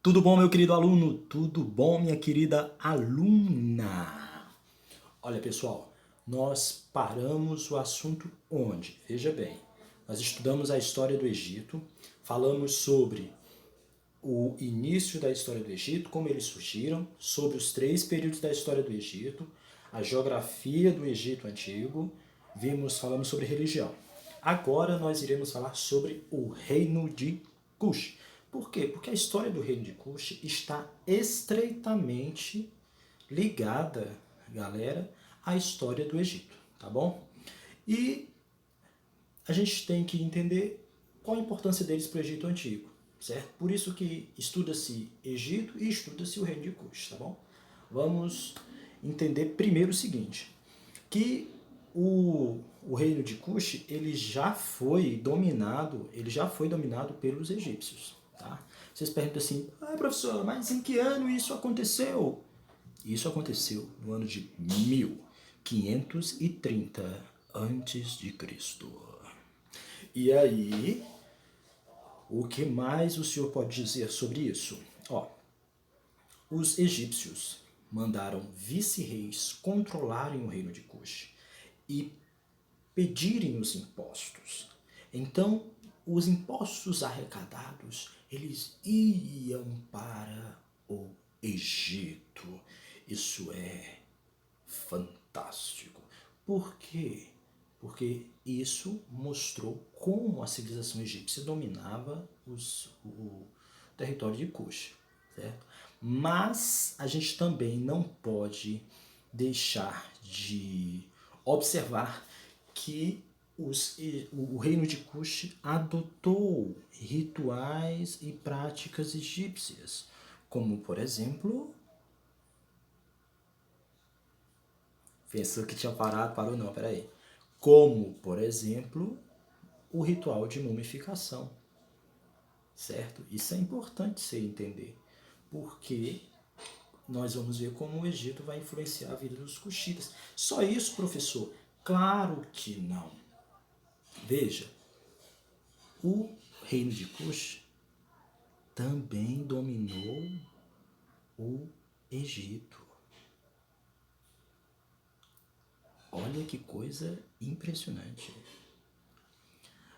Tudo bom, meu querido aluno? Tudo bom, minha querida aluna? Olha, pessoal, nós paramos o assunto onde? Veja bem, nós estudamos a história do Egito, falamos sobre o início da história do Egito, como eles surgiram, sobre os três períodos da história do Egito, a geografia do Egito antigo, falamos sobre religião. Agora nós iremos falar sobre o reino de Cush. Por quê? Porque a história do reino de Cush está estreitamente ligada, galera, à história do Egito, tá bom? E a gente tem que entender qual a importância deles para o Egito Antigo, certo? Por isso que estuda-se Egito e estuda-se o reino de Cush, tá bom? Vamos entender primeiro o seguinte, que o reino de Cush ele já foi dominado pelos egípcios, tá? Vocês perguntam assim, professor, mas em que ano isso aconteceu? Isso aconteceu no ano de 1530 antes de Cristo. E aí, o que mais o senhor pode dizer sobre isso? Ó, os egípcios mandaram vice-reis controlarem o reino de Cush e pedirem os impostos. Então, os impostos arrecadados, eles iam para o Egito. Isso é fantástico. Por quê? Porque isso mostrou como a civilização egípcia dominava o território de Cush, certo? Mas a gente também não pode deixar de observar que o reino de Cush adotou rituais e práticas egípcias, como, por exemplo, pensou que tinha parado, parou não, peraí. Como, por exemplo, o ritual de mumificação, certo? Isso é importante você entender, porque nós vamos ver como o Egito vai influenciar a vida dos cuxitas. Só isso, professor? Claro que não. Veja, o reino de Cush também dominou o Egito. Olha que coisa impressionante.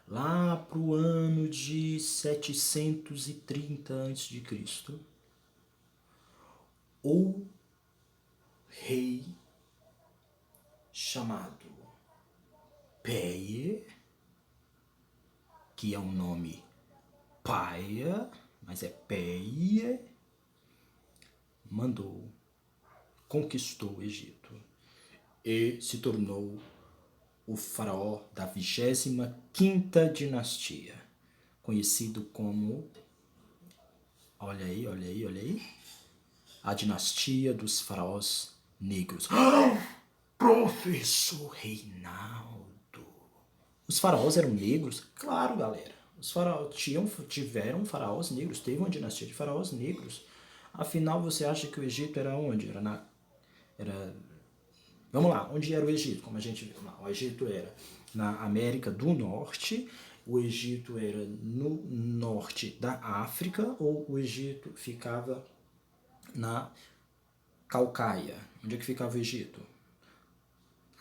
Lá para o ano de 730 a.C., o rei chamado Peie, que é um nome paia, mas é Peie, conquistou o Egito e se tornou o faraó da 25ª dinastia, conhecido como, olha aí, a dinastia dos faraós negros. Professor Reinaldo, os faraós eram negros? Claro, galera. Os faraós tiveram faraós negros, teve uma dinastia de faraós negros. Afinal, você acha que o Egito era onde? Vamos lá, onde era o Egito? Como a gente viu, o Egito era na América do Norte, o Egito era no norte da África, ou o Egito ficava na Calcaia? Onde é que ficava o Egito?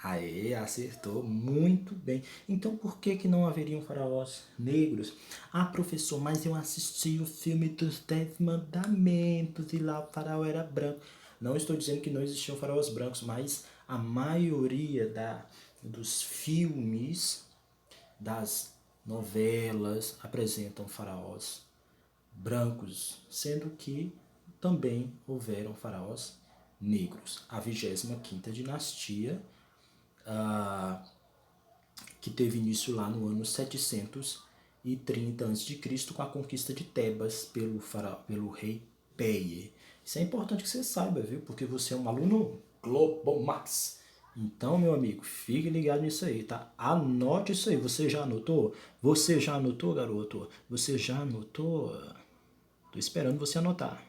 Aê, acertou muito bem. Então por que não haveriam faraós negros? Ah, professor, mas eu assisti o filme dos 10 Mandamentos e lá o faraó era branco. Não estou dizendo que não existiam faraós brancos, mas a maioria dos filmes, das novelas, apresentam faraós brancos, sendo que também houveram faraós negros. A 25ª dinastia, que teve início lá no ano 730 a.C., com a conquista de Tebas pelo rei Peie. Isso é importante que você saiba, viu? Porque você é um aluno Global Max. Então, meu amigo, fique ligado nisso aí, tá? Anote isso aí. Você já anotou? Você já anotou, garoto? Você já anotou? Tô esperando você anotar.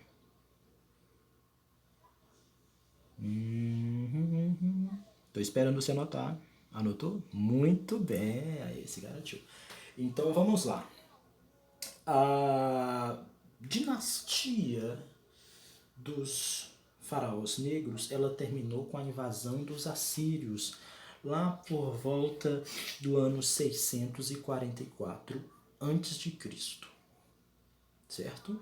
Tô esperando você anotar. Anotou? Muito bem. Aí, esse garantiu. Então, vamos lá. dinastia dos faraós negros, ela terminou com a invasão dos assírios, lá por volta do ano 644 antes de Cristo. Certo?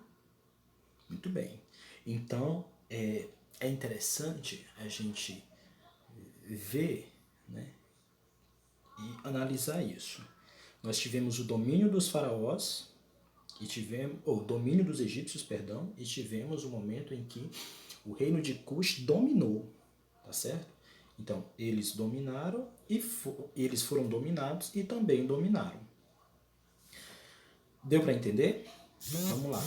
Muito bem. Então, é interessante a gente ver, né, e analisar isso. Nós tivemos o domínio dos faraós, e tivemos, o domínio dos egípcios, perdão, e tivemos o momento em que o reino de Cush dominou, tá certo? Então, eles dominaram e eles foram dominados e também dominaram. Deu para entender? Vamos lá.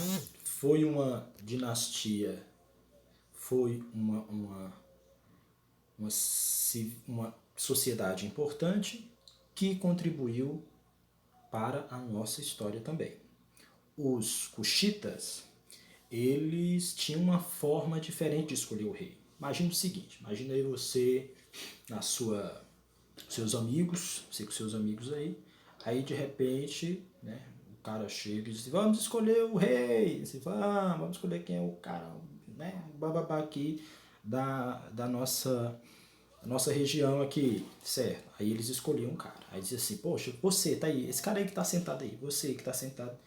Foi uma dinastia, foi uma sociedade importante que contribuiu para a nossa história também. Os cuxitas, eles tinham uma forma diferente de escolher o rei. Imagina o seguinte, imagina aí você seus amigos, você com seus amigos aí de repente, né, o cara chega e diz, vamos escolher o rei, você fala, vamos escolher quem é o cara, né, o bababá aqui da nossa região aqui, certo? Aí eles escolhiam um cara. Aí dizia assim, poxa, você tá aí, esse cara aí que tá sentado aí, você que tá sentado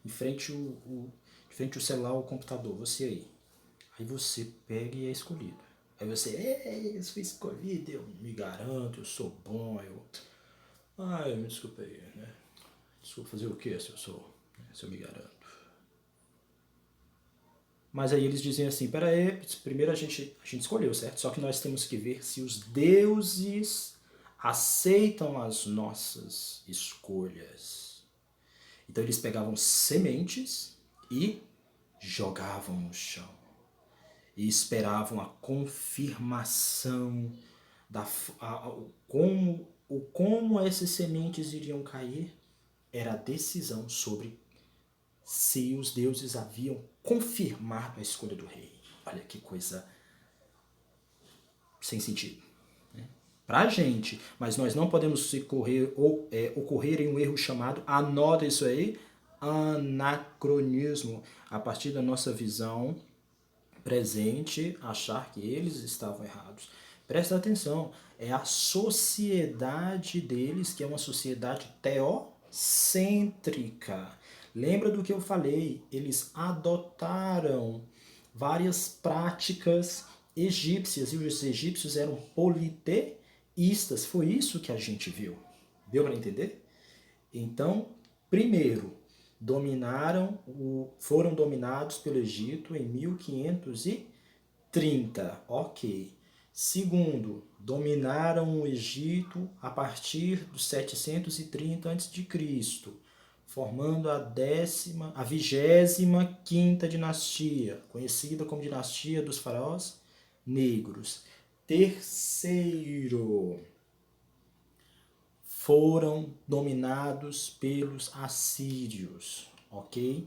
em frente ao celular ou computador, você aí. Aí você pega e é escolhido. Aí você, eu fui escolhido, eu me garanto, eu sou bom, me desculpa aí, né? Desculpa fazer o que se eu sou, se eu me garanto. Mas aí eles dizem assim, peraí, primeiro a gente escolheu, certo? Só que nós temos que ver se os deuses aceitam as nossas escolhas. Então eles pegavam sementes e jogavam no chão. E esperavam a confirmação como essas sementes iriam cair, era a decisão sobre se os deuses haviam confirmado a escolha do rei. Olha que coisa sem sentido, né? Pra gente, mas nós não podemos ocorrer em um erro chamado, anota isso aí, anacronismo, a partir da nossa visão presente, achar que eles estavam errados. Presta atenção, é a sociedade deles, que é uma sociedade teocêntrica. Lembra do que eu falei? Eles adotaram várias práticas egípcias e os egípcios eram politeístas. Foi isso que a gente viu. Deu para entender? Então, primeiro, foram dominados pelo Egito em 1530. Ok. Segundo, dominaram o Egito a partir dos 730 a.C., formando a 25ª dinastia, conhecida como dinastia dos faraós negros. Terceiro, foram dominados pelos assírios, ok?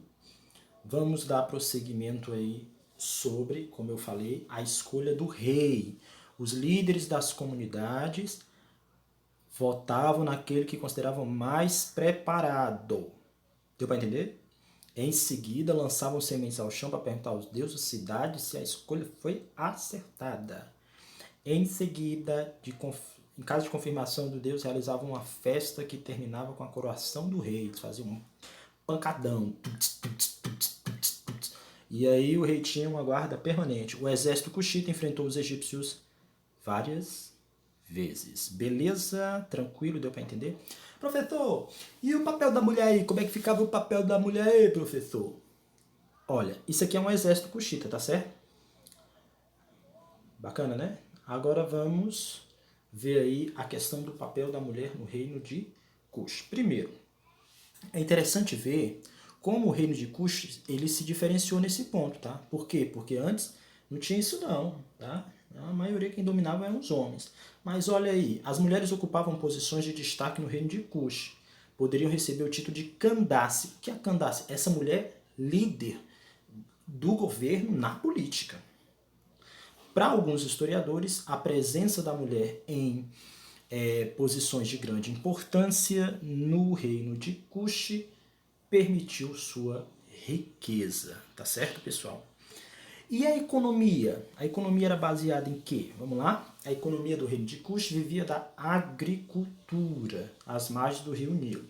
Vamos dar prosseguimento aí sobre, como eu falei, a escolha do rei. Os líderes das comunidades votavam naquele que consideravam mais preparado. Deu para entender? Em seguida, lançavam sementes ao chão para perguntar aos deuses da cidade se a escolha foi acertada. Em seguida, em caso de confirmação do Deus, realizavam uma festa que terminava com a coroação do rei. Eles faziam um pancadão. E aí o rei tinha uma guarda permanente. O exército cuxita enfrentou os egípcios várias vezes. Beleza? Tranquilo? Deu para entender? Professor, e o papel da mulher aí? Como é que ficava o papel da mulher aí, professor? Olha, isso aqui é um exército cuxita, tá certo? Bacana, né? Agora vamos ver aí a questão do papel da mulher no reino de Cush. Primeiro, é interessante ver como o reino de Cush ele se diferenciou nesse ponto, tá? Por quê? Porque antes não tinha isso não, tá? A maioria quem dominava eram os homens. Mas olha aí, as mulheres ocupavam posições de destaque no reino de Cush. Poderiam receber o título de Candace. O que é a Candace? Essa mulher líder do governo na política. Para alguns historiadores, a presença da mulher em posições de grande importância no reino de Cush permitiu sua riqueza, tá certo, pessoal? E a economia? A economia era baseada em quê? Vamos lá? A economia do reino de Cush vivia da agricultura às margens do rio Nilo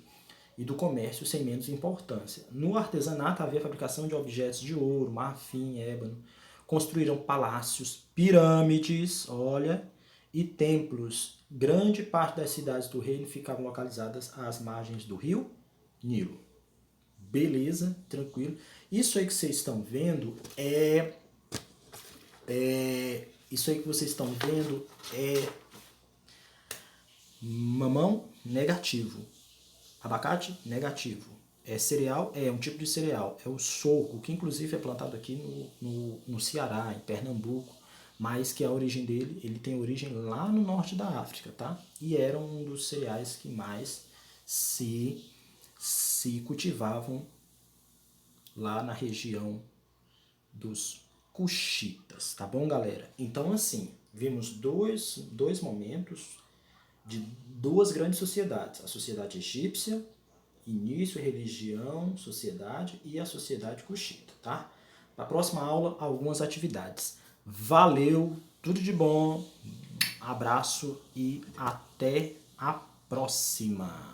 e do comércio sem menos importância. No artesanato havia a fabricação de objetos de ouro, marfim, ébano. Construíram palácios, pirâmides, olha, e templos. Grande parte das cidades do reino ficavam localizadas às margens do rio Nilo. Beleza, tranquilo. Isso aí que vocês estão vendo isso aí que vocês estão vendo é mamão negativo. Abacate negativo. É cereal, é um tipo de cereal. É o sorgo, que inclusive é plantado aqui no Ceará, em Pernambuco, mas que a origem dele, ele tem origem lá no norte da África, tá? E era um dos cereais que mais se cultivavam lá na região dos cuxitas, tá bom, galera? Então, assim, vimos dois momentos de duas grandes sociedades. A sociedade egípcia, início, religião, sociedade, e a sociedade cuxita, tá? Na próxima aula, algumas atividades. Valeu, tudo de bom, abraço e até a próxima!